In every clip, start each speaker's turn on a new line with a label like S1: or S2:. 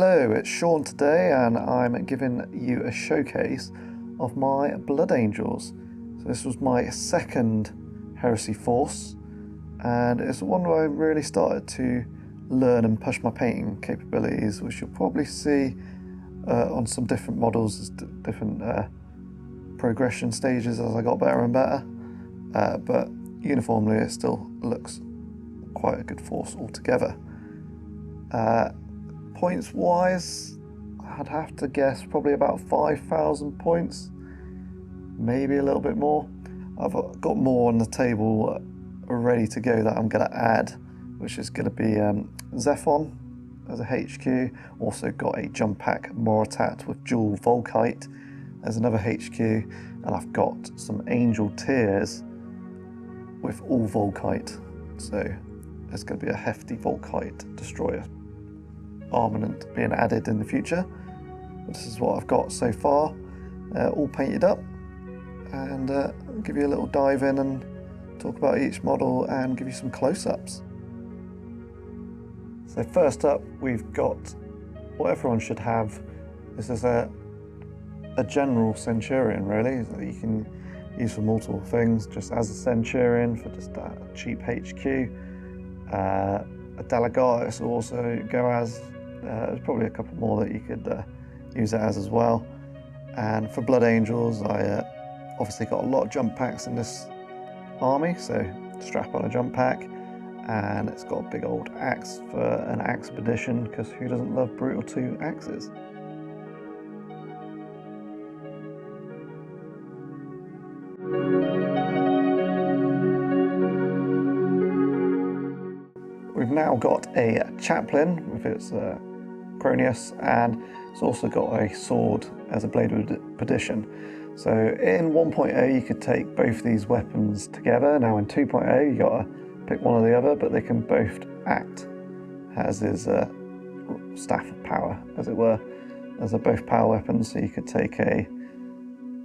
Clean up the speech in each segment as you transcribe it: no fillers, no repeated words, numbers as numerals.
S1: Hello, it's Sean today, and I'm giving you a showcase of my Blood Angels. So this was my second Heresy Force, and it's one where I really started to learn and push my painting capabilities, which you'll probably see on some different models, different progression stages as I got better and better. But uniformly, it still looks quite a good force altogether. Points wise, I'd have to guess probably about 5,000 points, maybe a little bit more. I've got more on the table ready to go that I'm going to add, which is going to be Zephon as a HQ. Also got a jump pack Moritat with dual Volkite as another HQ, and I've got some Angel Tears with all Volkite. So there's going to be a hefty Volkite destroyer armament being added in the future. But this is what I've got so far, all painted up, and I'll give you a little dive in and talk about each model and give you some close-ups. So first up, we've got what everyone should have. This is a general Centurion, really, that you can use for multiple things, just as a Centurion for just a cheap HQ. A Delegatus will also go as. There's probably a couple more that you could use it as well. And for Blood Angels, I obviously got a lot of jump packs in this army, so strap on a jump pack, and it's got a big old axe for an expedition, because who doesn't love Brutal 2 axes? We've now got a Chaplain with its Cronius, and it's also got a sword as a blade of perdition. So in 1.0 you could take both these weapons together. Now in 2.0 you gotta pick one or the other, but they can both act as his staff of power, as it were, as they're both power weapons. So you could take a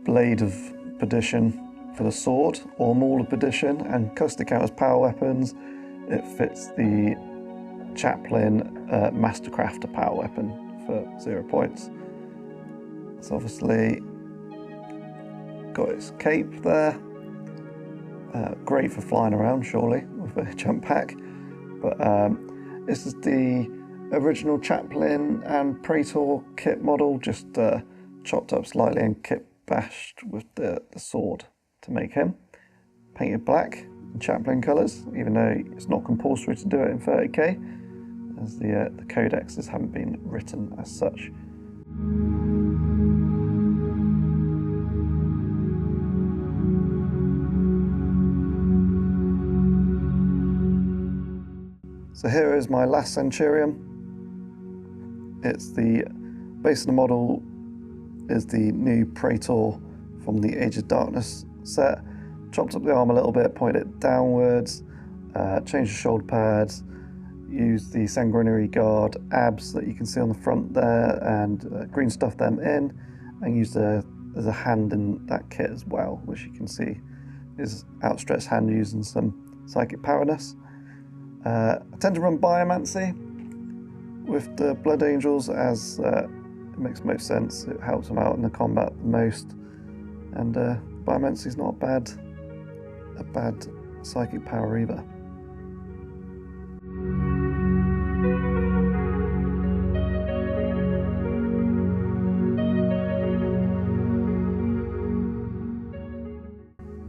S1: blade of perdition for the sword, or maul of perdition, and because they count as power weapons, it fits the Chaplain Mastercrafter power weapon for 0 points. It's obviously got its cape there, great for flying around surely with a jump pack, but this is the original Chaplain and Praetor kit model, just chopped up slightly and kit bashed with the sword to make him. Painted black in Chaplain colours, even though it's not compulsory to do it in 30k, as the codexes haven't been written as such. So here is my last Centurion. It's the base of the model is the new Praetor from the Age of Darkness set. Chopped up the arm a little bit, pointed it downwards, changed the shoulder pads, used the Sanguinary Guard abs that you can see on the front there, and green stuffed them in, and used there's a hand in that kit as well, which you can see is outstretched hand using some psychic powerness. I tend to run Biomancy with the Blood Angels, as it makes most sense. It helps them out in the combat the most, and Biomancy is not a bad psychic power either.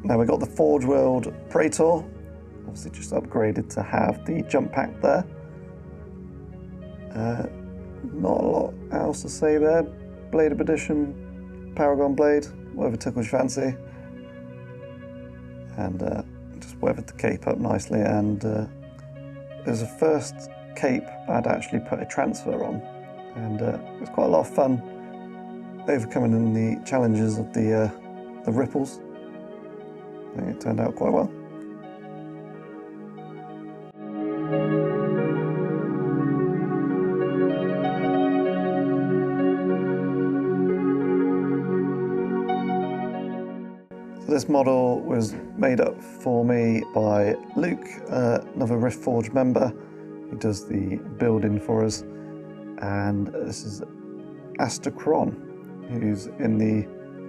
S1: Now we've got the Forge World Praetor, obviously just upgraded to have the jump pack there. Not a lot else to say there. Blade of Perdition, Paragon Blade, whatever tickles your fancy. And just weathered the cape up nicely, and it was the first cape I'd actually put a transfer on, and it was quite a lot of fun overcoming the challenges of the ripples. I think it turned out quite well. So this model was made up for me by Luke, another Rift Forge member, who does the building for us. And this is Esther Kron, who's in the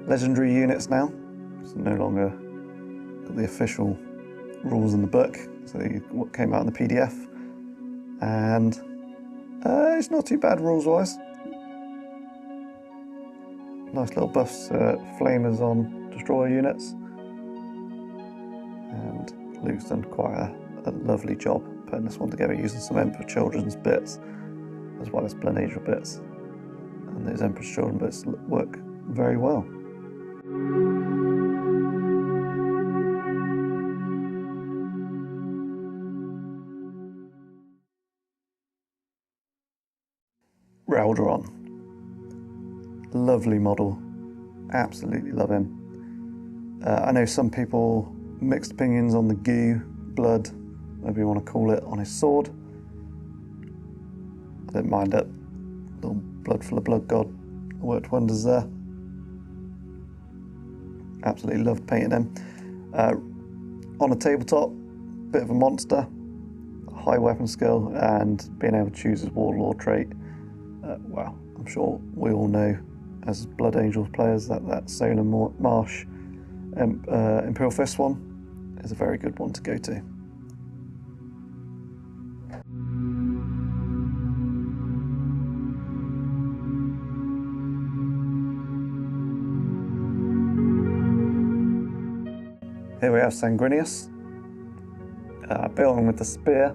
S1: legendary units now. It's no longer got the official rules in the book, so what came out in the PDF. And it's not too bad rules-wise. Nice little buffs, flamers on destroyer units. And Luke's done quite a lovely job putting this one together using some Emperor Children's bits as well as Blood Angel bits. And those Emperor's Children bits work very well. Raldron. Lovely model. Absolutely love him. I know some people mixed opinions on the goo, blood, whatever you want to call it, on his sword. I didn't mind it. Little blood for the blood god. Worked wonders there. Absolutely loved painting him. On a tabletop, bit of a monster. High weapon skill and being able to choose his warlord trait. Well, I'm sure we all know as Blood Angels players that Solar Marsh Imperial Fist one is a very good one to go to. Here we have Sanguinius, building with the spear.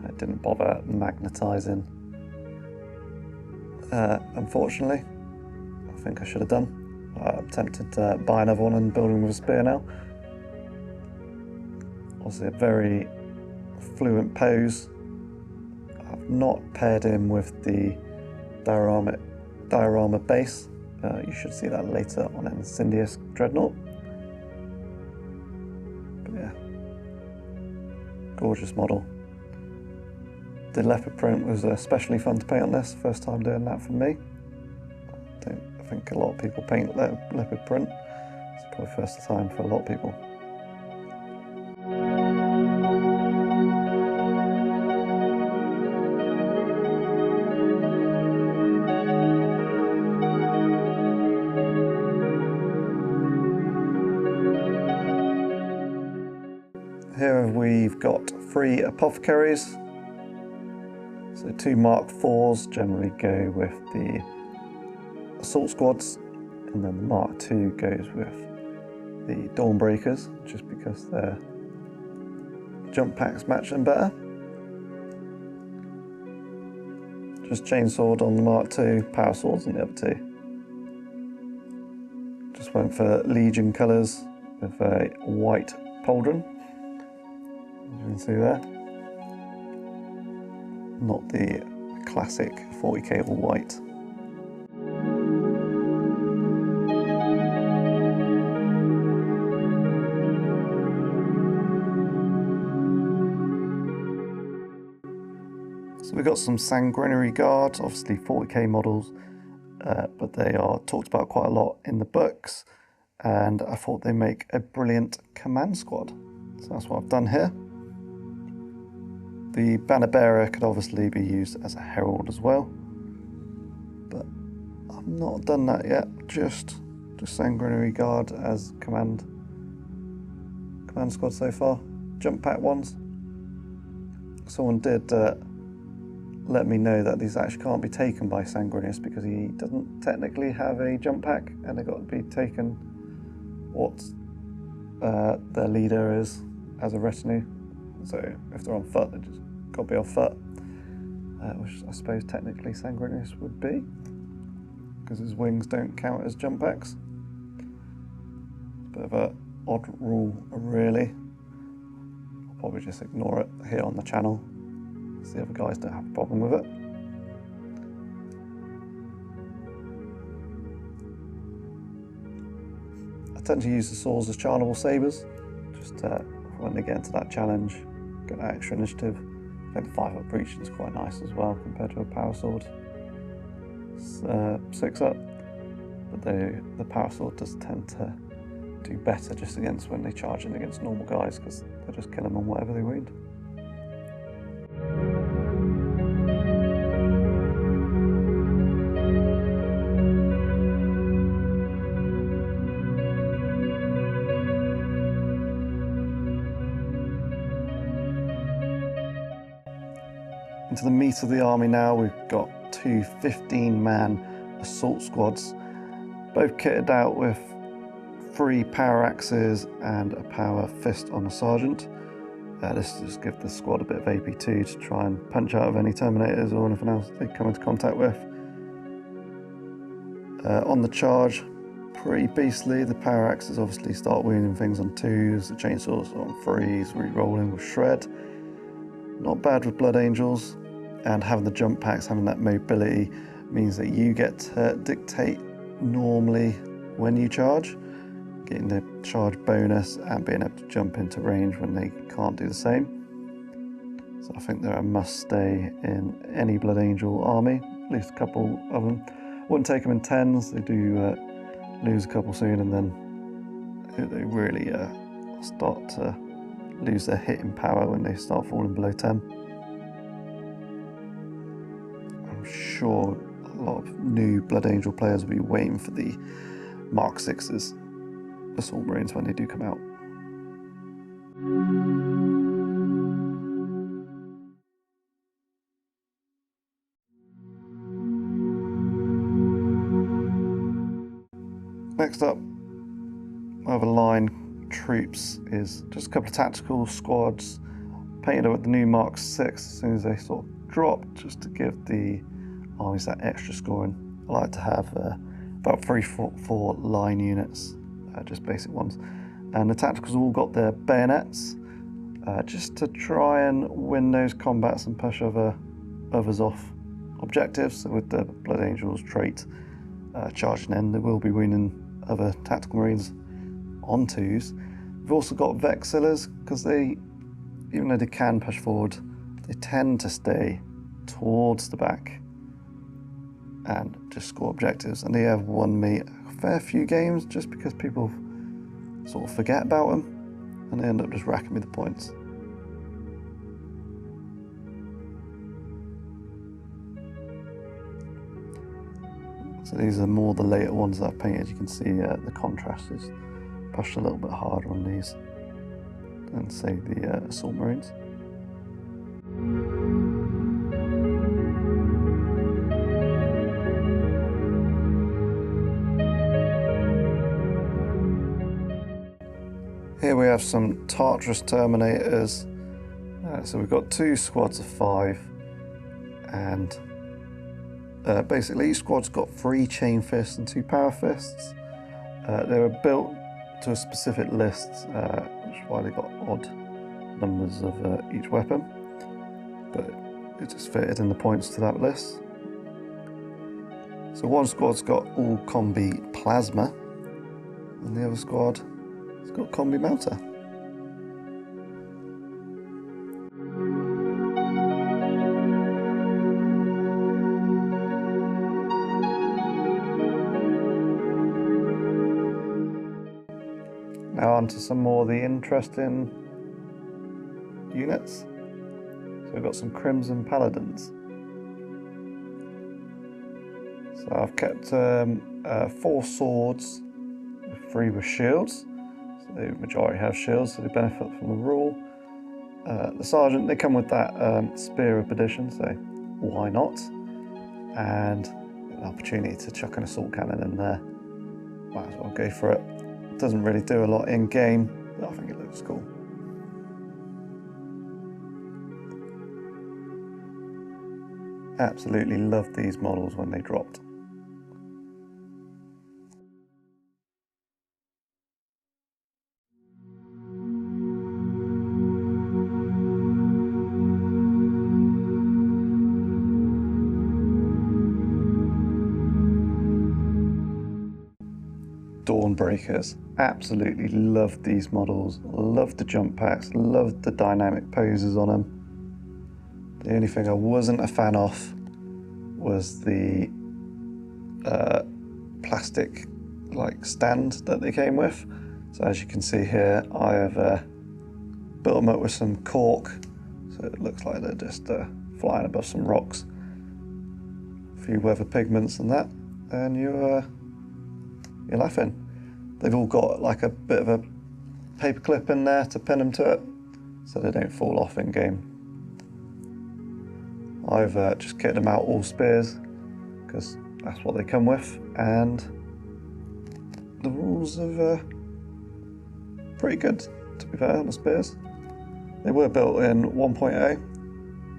S1: I didn't bother magnetising, unfortunately. I think I should have done. I'm tempted to buy another one and build him with a spear now. Obviously a very fluent pose. I've not paired him with the diorama base. You should see that later on an Incendious Dreadnought. But yeah, gorgeous model. The leopard print was especially fun to paint on this. First time doing that for me. I think a lot of people paint leopard print. It's probably first time for a lot of people. Here we've got 3 Apothecaries. So 2 Mark IVs generally go with the assault squads, and then the Mark II goes with the Dawnbreakers, just because their jump packs match them better. Just chainsword on the Mark II, power swords on the other 2. Just went for Legion colours with a white pauldron, as you can see there. Not the classic 40 cable white. So we've got some Sanguinary Guards, obviously 40k models, but they are talked about quite a lot in the books, and I thought they make a brilliant command squad. So that's what I've done here. The banner bearer could obviously be used as a herald as well, but I've not done that yet. Just Sanguinary Guard as command squad so far. Jump pack ones. Someone did let me know that these actually can't be taken by Sanguinius because he doesn't technically have a jump pack, and they've got to be taken what their leader is as a retinue. So if they're on foot, they just got to be on foot, which I suppose technically Sanguinius would be, because his wings don't count as jump packs. Bit of an odd rule, really. I'll probably just ignore it here on the channel, because the other guys don't have a problem with it. I tend to use the swords as charnable sabres, just when they get into that challenge, get that extra initiative. I think the 5-up breach is quite nice as well compared to a power sword. It's 6-up, but the power sword does tend to do better just against when they charge in against normal guys, because they just kill them on whatever they wound. Into the meat of the army now, we've got two 15-man assault squads, both kitted out with 3 power axes and a power fist on a sergeant. This just gives the squad a bit of AP2 to try and punch out of any Terminators or anything else they come into contact with. On the charge, pretty beastly. The power axes obviously start wounding things on 2s, the chainsaws on 3s, re-rolling with shred. Not bad with Blood Angels, and having the jump packs, having that mobility, means that you get to dictate normally when you charge, getting the charge bonus and being able to jump into range when they can't do the same. So I think they're a must stay in any Blood Angel army, at least a couple of them. Wouldn't take them in 10s, they do lose a couple soon, and then they really start to lose their hitting power when they start falling below 10. I'm sure a lot of new Blood Angel players will be waiting for the Mark 6s, Assault Marines, when they do come out. Next up, other line troops is just a couple of tactical squads painted up with the new Mark 6 as soon as they sort of drop, just to give the armies that extra scoring. I like to have about 3-4 line units, just basic ones. And the tacticals all got their bayonets, just to try and win those combats and push others off objectives. So with the Blood Angels trait charging in, they will be winning other tactical marines on 2s. We've also got Vexillers, because they, even though they can push forward, they tend to stay towards the back and just score objectives. And they have won me a fair few games just because people sort of forget about them and they end up just racking me the points. So these are more the later ones that I've painted. You can see the contrast is pushed a little bit harder on these than, say, the Assault Marines. Here we have some Tartarus Terminators. So we've got 2 squads of 5, and basically each squad's got 3 chain fists and 2 power fists. They were built to a specific list, which is why they got odd numbers of each weapon, but it just fitted in the points to that list. So one squad's got all combi plasma, and the other squad has got combi melter. Now on to some more of the interesting units. So we've got some Crimson Paladins. So I've kept 4 swords, 3 with shields. So the majority have shields, so they benefit from the rule. The Sergeant, they come with that Spear of Perdition, so why not? And an opportunity to chuck an assault cannon in there. Might as well go for it. Doesn't really do a lot in game, but I think it looks cool. Absolutely loved these models when they dropped. Dawnbreakers. Absolutely loved these models, loved the jump packs, loved the dynamic poses on them. The only thing I wasn't a fan of was the plastic stand that they came with. So as you can see here, I have built them up with some cork, so it looks like they're just flying above some rocks. A few weather pigments and that, and you're laughing. They've all got a bit of a paper clip in there to pin them to it, so they don't fall off in game. I've just kitted them out all spears because that's what they come with, and the rules are pretty good, to be fair, on the spears. They were built in 1.0,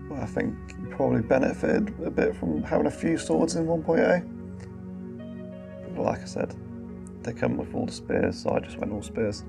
S1: but I think you probably benefited a bit from having a few swords in 1.0. But like I said, they come with all the spears, so I just went all spears.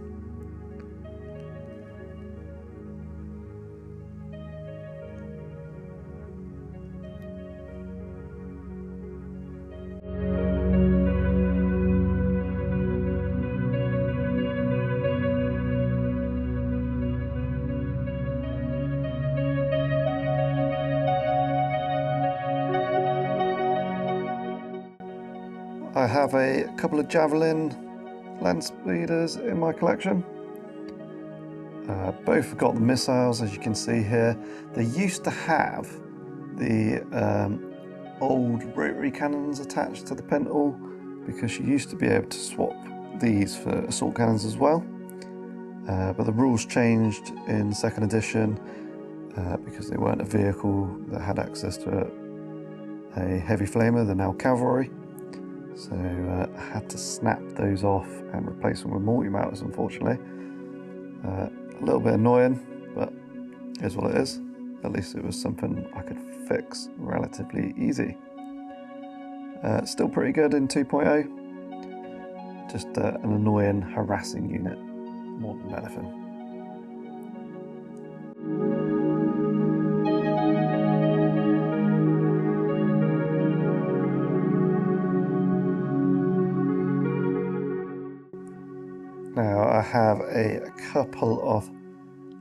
S1: I have a couple of javelin land speeders in my collection. Both have got the missiles, as you can see here. They used to have the old rotary cannons attached to the pintle, because you used to be able to swap these for assault cannons as well. But the rules changed in 2nd edition because they weren't a vehicle that had access to a heavy flamer. They're now cavalry. So I had to snap those off and replace them with multi-mounters, unfortunately. A little bit annoying, but it is what it is. At least it was something I could fix relatively easy. Still pretty good in 2.0. Just an annoying, harassing unit more than anything. Now I have a couple of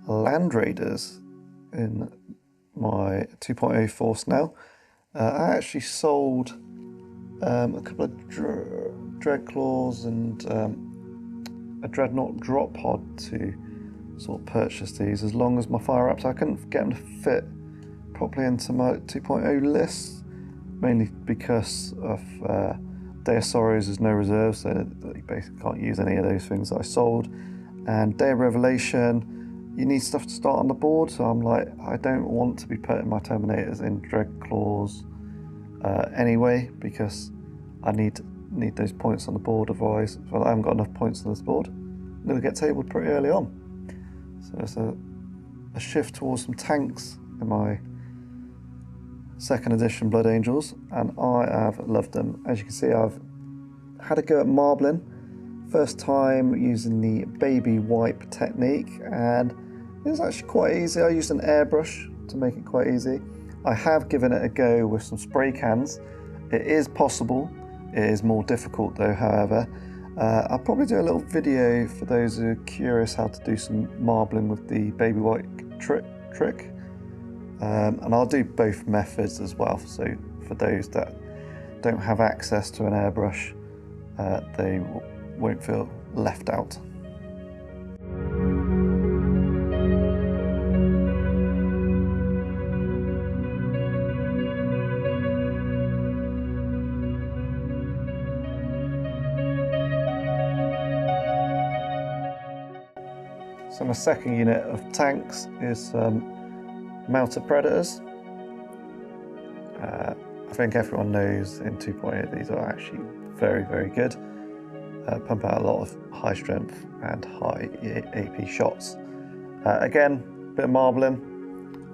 S1: Land Raiders in my 2.0 force now. I actually sold a couple of Dreadclaws and a Dreadnought drop pod to sort of purchase these, as long as my fire ups. I couldn't get them to fit properly into my 2.0 list, mainly because of Day of Sorrows is no reserve, so you basically can't use any of those things that I sold. And Day of Revelation, you need stuff to start on the board, so I'm like, I don't want to be putting my Terminators in Dreadclaws anyway, because I need those points on the board, otherwise if I haven't got enough points on this board, I'm going to get tabled pretty early on. So it's a shift towards some tanks in my 2nd edition Blood Angels, and I have loved them. As you can see, I've had a go at marbling. First time using the baby wipe technique, and it was actually quite easy. I used an airbrush to make it quite easy. I have given it a go with some spray cans. It is possible. It is more difficult though, however. I'll probably do a little video for those who are curious how to do some marbling with the baby wipe trick. And I'll do both methods as well, so for those that don't have access to an airbrush, they won't feel left out. So my second unit of tanks is Mounted Predators. I think everyone knows in 2.8 these are actually very, very good. Pump out a lot of high strength and high AP shots. Again, bit of marbling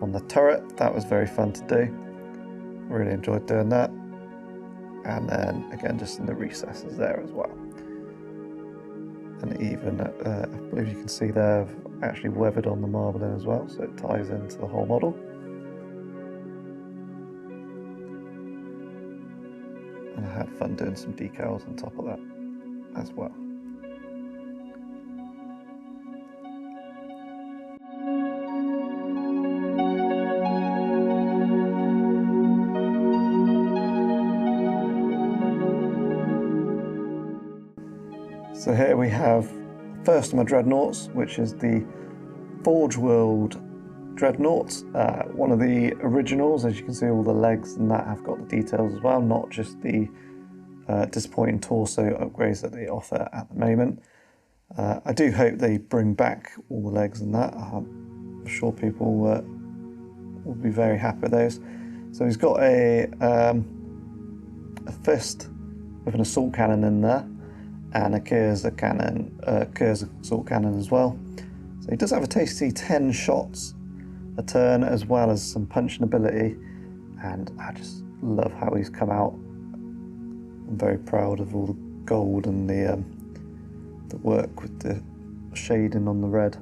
S1: on the turret. That was very fun to do. Really enjoyed doing that. And then again, just in the recesses there as well. And even, I believe you can see there, I've actually weathered on the marbling as well, so it ties into the whole model. And I had fun doing some decals on top of that as well. So here we have first of my Dreadnoughts, which is the Forge World Dreadnought, one of the originals. As you can see, all the legs and that have got the details as well, not just the disappointing torso upgrades that they offer at the moment. I do hope they bring back all the legs and that. I'm sure people will be very happy with those. So he's got a fist with an assault cannon in there, and a Kurz assault cannon as well. So he does have a tasty 10 shots a turn, as well as some punching ability, and I just love how he's come out. I'm very proud of all the gold and the work with the shading on the red.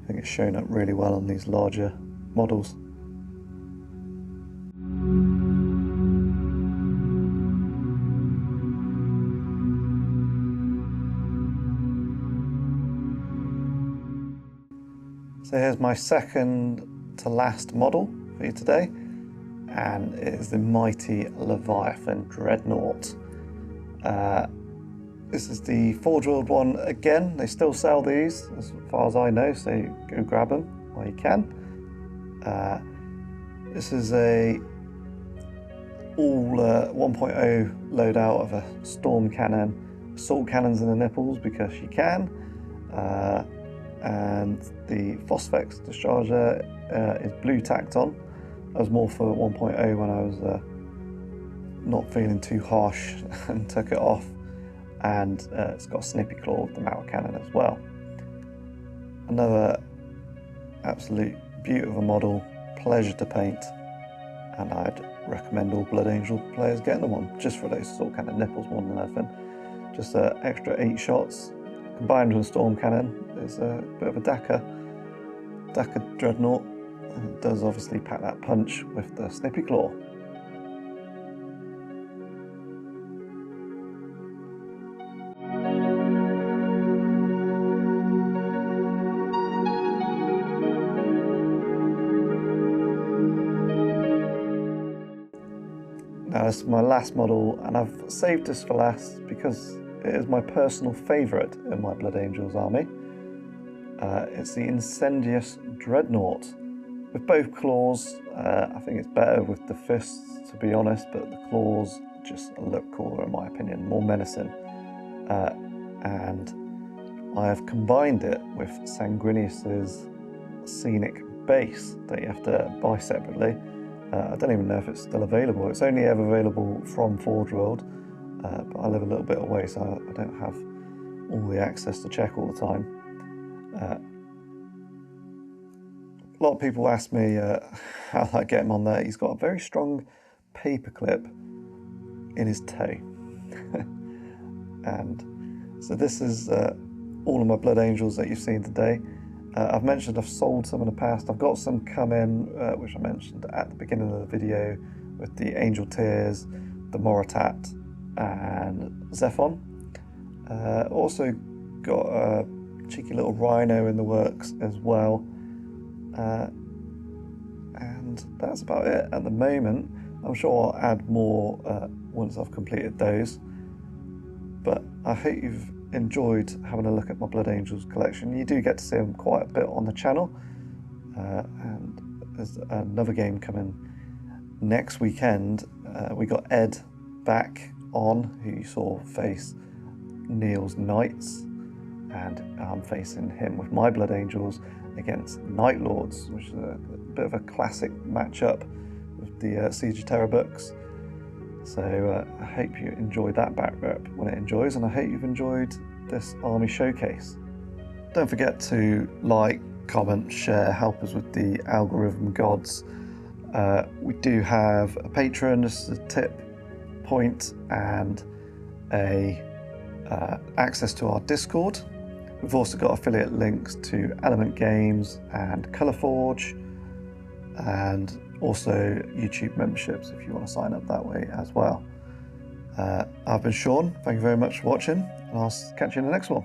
S1: I think it's shown up really well on these larger models. So here's my second to last model for you today, and it is the mighty Leviathan Dreadnought. This is the forge-world one again. They still sell these as far as I know, so go grab them while you can. This is a all 1.0 loadout of a storm cannon, assault cannons in the nipples because you can, and the Phosphex discharger is blue tacked on. That was more for 1.0 when I was not feeling too harsh and took it off. And it's got a snippy claw with the metal cannon as well. Another absolute beauty of a model, pleasure to paint, and I'd recommend all Blood Angel players getting them on, just for those assault cannon nipples more than anything. Just an extra 8 shots, combined with a storm cannon, is a bit of a Dakar dreadnought, and it does obviously pack that punch with the snippy claw. Now this is my last model, and I've saved this for last because it is my personal favourite in my Blood Angels army. It's the Incendious Dreadnought. With both claws, I think it's better with the fists, to be honest, but the claws just look cooler in my opinion, more menacing. And I have combined it with Sanguinius's Scenic Base that you have to buy separately. I don't even know if it's still available. It's only ever available from Forge World, but I live a little bit away, so I don't have all the access to check all the time. A lot of people ask me how I get him on there. He's got a very strong paperclip in his toe. And so this is all of my Blood Angels that you've seen today. I've mentioned I've sold some in the past. I've got some come in, which I mentioned at the beginning of the video, with the Angel Tears, the Moritat, and Zephon. Also got a cheeky little Rhino in the works as well. And that's about it at the moment. I'm sure I'll add more once I've completed those. But I hope you've enjoyed having a look at my Blood Angels collection. You do get to see them quite a bit on the channel, and there's another game coming next weekend. We got Ed back on, who you saw face Neil's Knights, and I'm facing him with my Blood Angels against Night Lords, which is a bit of a classic matchup with the Siege of Terror books. So I hope you enjoyed that back rep when it enjoys, and I hope you've enjoyed this army showcase. Don't forget to like, comment, share, help us with the algorithm gods. We do have a Patreon, this is a tip point, and access to our Discord. We've also got affiliate links to Element Games and Colourforge, and also YouTube memberships if you want to sign up that way as well. I've been Sean, thank you very much for watching, and I'll catch you in the next one.